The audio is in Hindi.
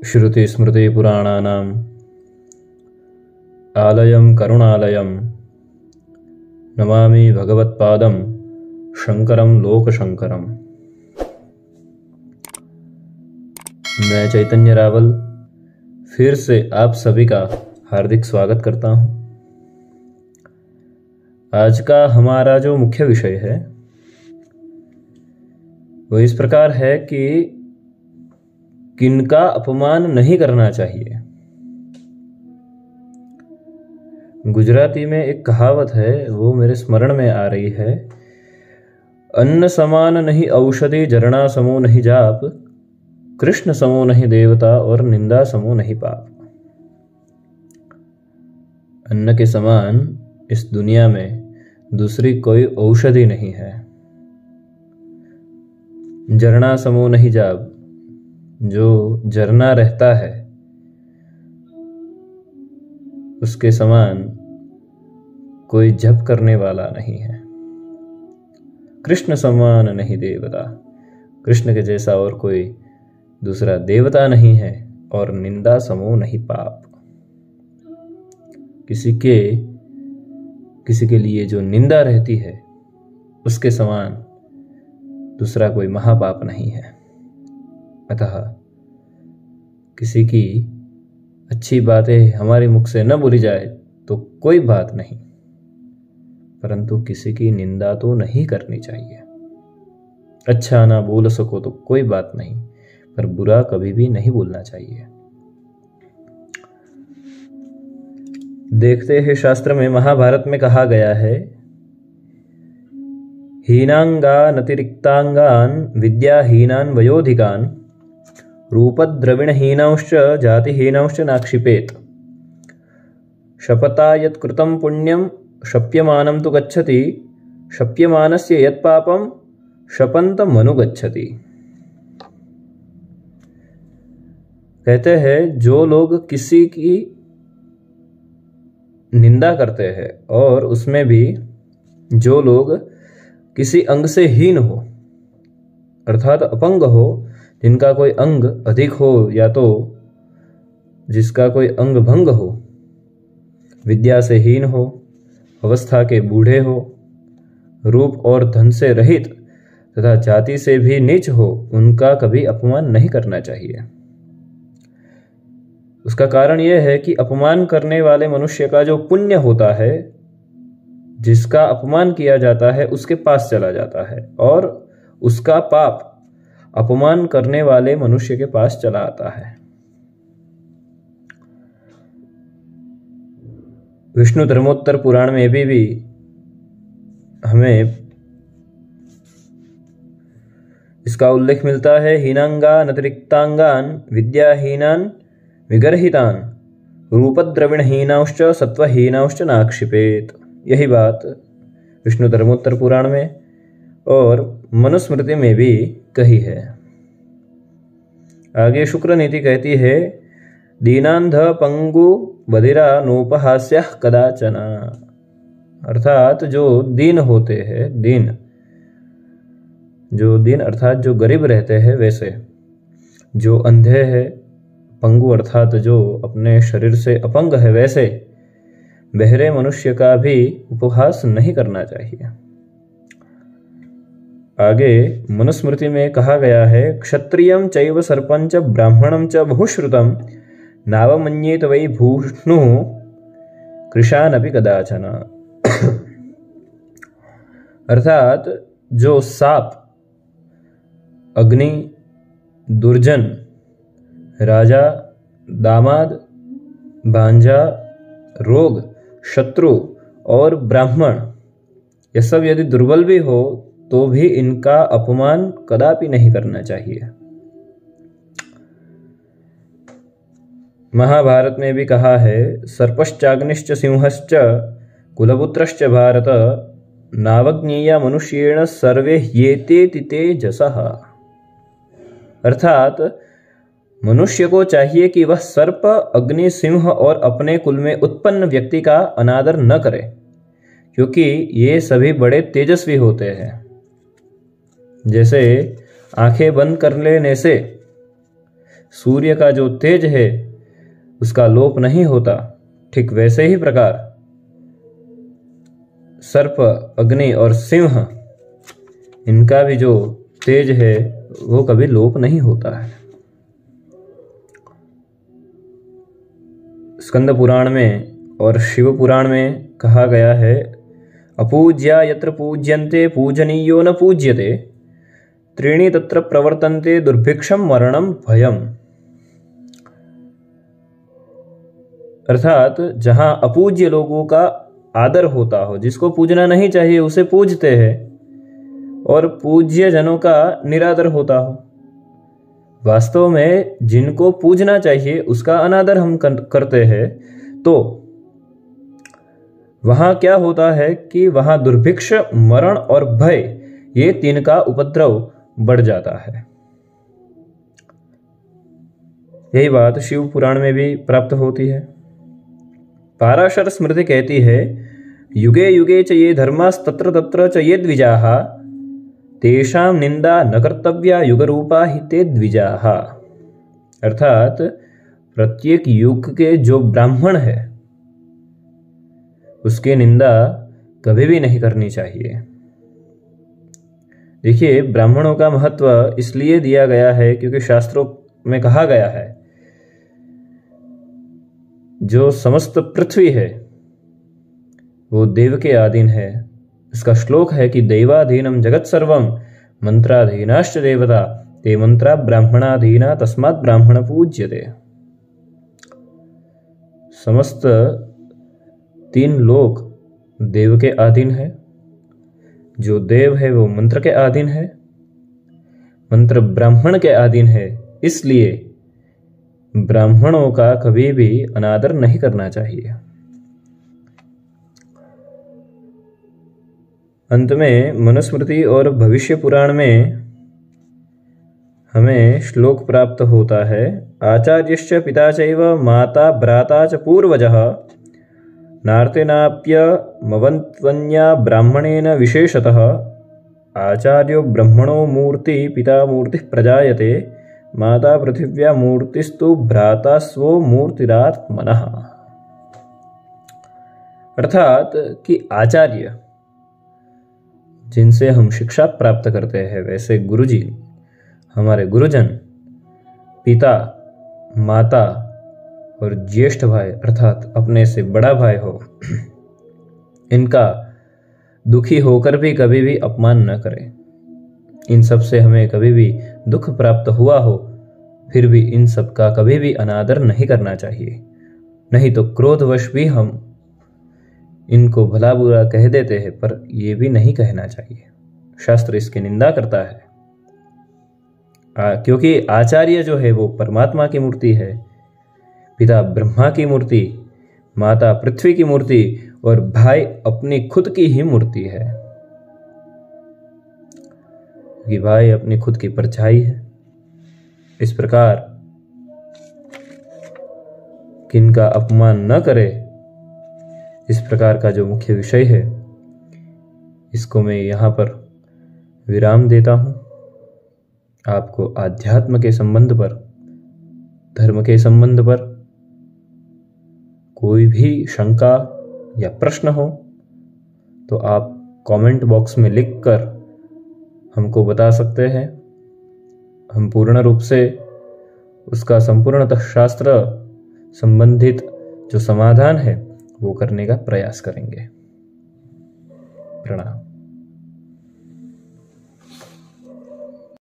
श्रुतिस्मृतिपुराणानाम् आलयं करुणालयं नमामि भगवत्पादं शंकरं लोकशंकरम। मैं चैतन्य रावल फिर से आप सभी का हार्दिक स्वागत करता हूं। आज का हमारा जो मुख्य विषय है वो इस प्रकार है कि किनका अपमान नहीं करना चाहिए। गुजराती में एक कहावत है, वो मेरे स्मरण में आ रही है। अन्न समान नहीं औषधि, जरणा समो नहीं जाप, कृष्ण समो नहीं देवता और निंदा समो नहीं पाप। अन्न के समान इस दुनिया में दूसरी कोई औषधि नहीं है। जरणा समो नहीं जाप, जो झरना रहता है उसके समान कोई जप करने वाला नहीं है। कृष्ण समान नहीं देवता, कृष्ण के जैसा और कोई दूसरा देवता नहीं है। और निंदा समो नहीं पाप, किसी के लिए जो निंदा रहती है उसके समान दूसरा कोई महापाप नहीं है। अतः किसी की अच्छी बातें हमारे मुख से न बोली जाए तो कोई बात नहीं, परंतु किसी की निंदा तो नहीं करनी चाहिए। अच्छा ना बोल सको तो कोई बात नहीं, पर बुरा कभी भी नहीं बोलना चाहिए। देखते हैं शास्त्र में, महाभारत में कहा गया है, हीनांगान अतिरिक्तांगान विद्याहीनान वयोधिकान रूपद्रविणहीनौश्च जातिहीनौश्च नाक्षिपेत। शपथा यत् कृतं पुण्यं शप्यमानं तु गच्छति, शप्यमानस्य यत् पापं शपन्तम् अनुगच्छति। कहते हैं, जो लोग किसी की निंदा करते हैं और उसमें भी जो लोग किसी अंग से हीन हो अर्थात अपंग हो, जिनका कोई अंग अधिक हो या तो जिसका कोई अंग भंग हो, विद्या से हीन हो, अवस्था के बूढ़े हो, रूप और धन से रहित तथा जाति से भी नीच हो, उनका कभी अपमान नहीं करना चाहिए। उसका कारण यह है कि अपमान करने वाले मनुष्य का जो पुण्य होता है, जिसका अपमान किया जाता है उसके पास चला जाता है, और उसका पाप अपमान करने वाले मनुष्य के पास चला आता है। विष्णु धर्मोत्तर पुराण में भी हमें इसका उल्लेख मिलता है। हीनांगान अतिरिक्तांगान विद्याहीनान विगर्हितान रूपद्रविणहीनौश्च सत्वहीनौश्च नाक्षिपेत। यही बात विष्णु धर्मोत्तर पुराण में और मनुस्मृति में भी कही है। आगे शुक्र नीति कहती है, दीनांध पंगु बधिरा नोपहास्यः कदाचन। अर्थात जो दीन होते हैं, दीन अर्थात जो गरीब रहते हैं, वैसे जो अंधे हैं, पंगु अर्थात जो अपने शरीर से अपंग है, वैसे बहरे मनुष्य का भी उपहास नहीं करना चाहिए। आगे मनुस्मृति में कहा गया है, क्षत्रियं चैव सर्पंच ब्राह्मणं च बहुश्रुतं नावमन्येत वै भूष्णुः कृशानपि कदाचन। अर्थात जो साप, अग्नि, दुर्जन, राजा, दामाद, भांजा, रोग, शत्रु और ब्राह्मण, यह सब यदि दुर्बल भी हो तो भी इनका अपमान कदापि नहीं करना चाहिए। महाभारत में भी कहा है, सर्पश्चाग्निश्च सिंहश्च कुलपुत्रश्च भारत नावज्ञेया मनुष्येण सर्वे ह्येते तिते जसः। अर्थात मनुष्य को चाहिए कि वह सर्प, अग्नि, सिंह और अपने कुल में उत्पन्न व्यक्ति का अनादर न करे, क्योंकि ये सभी बड़े तेजस्वी होते हैं। जैसे आंखें बंद कर लेने से सूर्य का जो तेज है उसका लोप नहीं होता, ठीक वैसे ही प्रकार सर्प, अग्नि और सिंह, इनका भी जो तेज है वो कभी लोप नहीं होता है। स्कंद पुराण में और शिव पुराण में कहा गया है, अपूज्या यत्र पूज्यन्ते पूजनीयो न पूज्यते, त्रीणि तत्र प्रवर्तन्ते दुर्भिक्षम मरणम भयम। अर्थात जहां अपूज्य लोगों का आदर होता हो, जिसको पूजना नहीं चाहिए उसे पूजते हैं, और पूज्य जनों का निरादर होता हो। वास्तव में जिनको पूजना चाहिए उसका अनादर हम करते हैं, तो वहां क्या होता है कि वहां दुर्भिक्ष, मरण और भय, ये तीन का उपद्रव बढ़ जाता है। यही बात शिव पुराण में भी प्राप्त होती है। पाराशर स्मृति कहती है, युगे युगे च ये धर्मास्तत्र तत्र च ये द्विजाः, तेषां निंदा न कर्तव्या युगरूपा ही ते द्विजाः। अर्थात प्रत्येक युग के जो ब्राह्मण है उसकी निंदा कभी भी नहीं करनी चाहिए। देखिए, ब्राह्मणों का महत्व इसलिए दिया गया है क्योंकि शास्त्रों में कहा गया है, जो समस्त पृथ्वी है वो देव के अधीन है। इसका श्लोक है कि दैवाधीनम जगत सर्वम मंत्राधीनाश्च देवता ते मंत्रा ब्राह्मणाधीना तस्मात् ब्राह्मण पूज्यते। समस्त तीन लोक देव के अधीन है। जो देव है वो मंत्र के अधीन है, मंत्र ब्राह्मण के अधीन है, इसलिए ब्राह्मणों का कभी भी अनादर नहीं करना चाहिए। अंत में मनुस्मृति और भविष्य पुराण में हमें श्लोक प्राप्त होता है, आचार्यश्च पिता चैव माता भ्राता च पूर्वजः नार्तेनाप्यमवन्त्वन्या ब्राह्मणेन विशेषतः आचार्यो ब्रह्मणो मूर्ति पिता मूर्ति प्रजायते माता पृथिव्या मूर्तिस्तु भ्राता स्वो मूर्तिरात्मनः। अर्थात कि आचार्य जिनसे हम शिक्षा प्राप्त करते हैं, वैसे गुरुजी, हमारे गुरुजन, पिता, माता और ज्येष्ठ भाई अर्थात अपने से बड़ा भाई हो, इनका दुखी होकर भी कभी भी अपमान न करें। इन सब से हमें कभी भी दुख प्राप्त हुआ हो, फिर भी इन सब का कभी भी अनादर नहीं करना चाहिए, नहीं तो क्रोधवश भी हम इनको भला बुरा कह देते हैं, पर यह भी नहीं कहना चाहिए। शास्त्र इसकी निंदा करता है, क्योंकि आचार्य जो है वो परमात्मा की मूर्ति है, पिता ब्रह्मा की मूर्ति, माता पृथ्वी की मूर्ति और भाई अपनी खुद की ही मूर्ति है, क्योंकि भाई अपनी खुद की परछाई है। इस प्रकार किनका अपमान न करे, इस प्रकार का जो मुख्य विषय है, इसको मैं यहाँ पर विराम देता हूँ। आपको आध्यात्म के संबंध पर, धर्म के संबंध पर कोई भी शंका या प्रश्न हो तो आप कमेंट बॉक्स में लिखकर हमको बता सकते हैं। हम पूर्ण रूप से उसका संपूर्णतः शास्त्र संबंधित जो समाधान है वो करने का प्रयास करेंगे। प्रणाम।